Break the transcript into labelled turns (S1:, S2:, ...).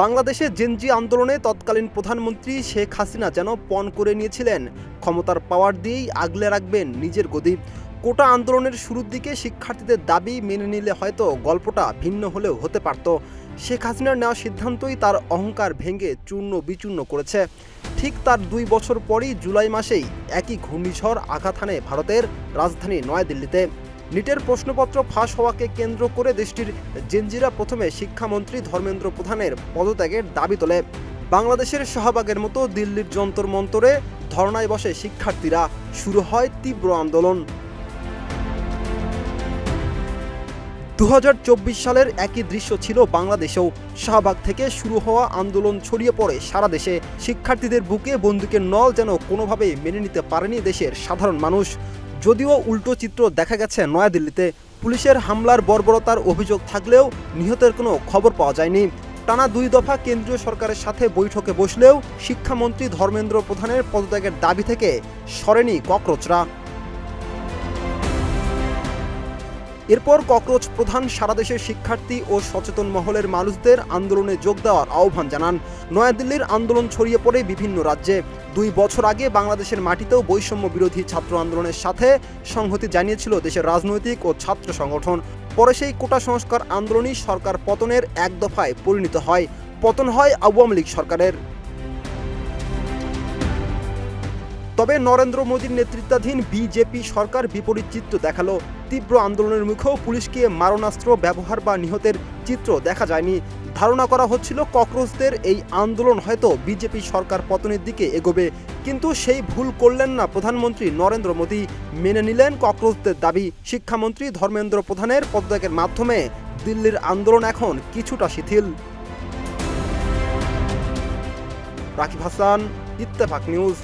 S1: বাংলাদেশে জেনজি আন্দোলনে তৎকালীন প্রধানমন্ত্রী শেখ হাসিনা যেন পণ করে নিয়েছিলেন ক্ষমতার পাওয়ার দিয়েই আগলে রাখবেন নিজের গদি। কোটা আন্দোলনের শুরুর দিকে শিক্ষার্থীদের দাবি মেনে নিলে হয়তো গল্পটা ভিন্ন হলেও হতে পারত। শেখ হাসিনার নেওয়া সিদ্ধান্তই তার অহংকার ভেঙে চূর্ণ বিচূর্ণ করেছে। ঠিক তার 2 বছর পরই জুলাই মাসেই একই ঘূর্ণিঝড় আঘাত হানে ভারতের রাজধানী নয়াদিল্লিতে। নিটের প্রশ্নপত্র ফাঁস হওয়াকে কেন্দ্র করে দেশটির জেনজিরা প্রথমে শিক্ষামন্ত্রী ধর্মেন্দ্র প্রধানের পদত্যাগের দাবি তোলে। বাংলাদেশের শাহবাগের মতো দিল্লির যন্তর মন্তরে ধর্নায় বসে শিক্ষার্থীরা। শুরু হয় তীব্র আন্দোলন। 2024 সালের একই দৃশ্য ছিল বাংলাদেশেও। শাহবাগ থেকে শুরু হওয়া আন্দোলন ছড়িয়ে পড়ে সারা দেশে। শিক্ষার্থীদের বুকে বন্দুকের নল যেন কোনোভাবেই মেনে নিতে পারেনি দেশের সাধারণ মানুষ। যদিও উল্টো চিত্র দেখা গেছে নয়াদিল্লিতে। পুলিশের হামলার বর্বরতার অভিযোগ থাকলেও নিহতের কোনো খবর পাওয়া যায়নি। টানা 2 দফা কেন্দ্রীয় সরকারের সাথে বৈঠকে বসলেও শিক্ষামন্ত্রী ধর্মেন্দ্র প্রধানের পদত্যাগের দাবি থেকে সরেনি ককরোচরা। এরপর ককরোচ প্রধান সারা দেশের শিক্ষার্থী ও সচেতন মহলের মানুষদের আন্দোলনে যোগ দেওয়ার আহ্বান জানান। নয়াদিল্লির আন্দোলন ছড়িয়ে পড়ে বিভিন্ন রাজ্যে। 2 বছর আগে বাংলাদেশের মাটিতেও বৈষম্য বিরোধী ছাত্র আন্দোলনের সাথে সংহতি জানিয়েছিল দেশের রাজনৈতিক ও ছাত্র সংগঠন। পরে সেই কোটা সংস্কার আন্দোলনই সরকার পতনের এক দফায় পরিণত হয়। পতন হয় আওয়ামী লীগ সরকারের। তবে নরেন্দ্র মোদীর নেতৃত্বাধীন বিজেপি সরকার বিপরীত চিত্র দেখালো। তীব্র আন্দোলনের মুখেও পুলিশকে মারণাস্ত্র ব্যবহার বা নিহতের চিত্র দেখা যায়নি। ধারণা করা হচ্ছিল ককরোচদের এই আন্দোলন হয়তো বিজেপি সরকার পতনের দিকে এগোবে। কিন্তু সেই ভুল করলেন না প্রধানমন্ত্রী নরেন্দ্র মোদী। মেনে নিলেন ককরোচদের দাবি। শিক্ষামন্ত্রী ধর্মেন্দ্র প্রধানের পদত্যাগের মাধ্যমে দিল্লির আন্দোলন এখন কিছুটা শিথিল। রাকিব হাসান, ইত্তেফাক নিউজ।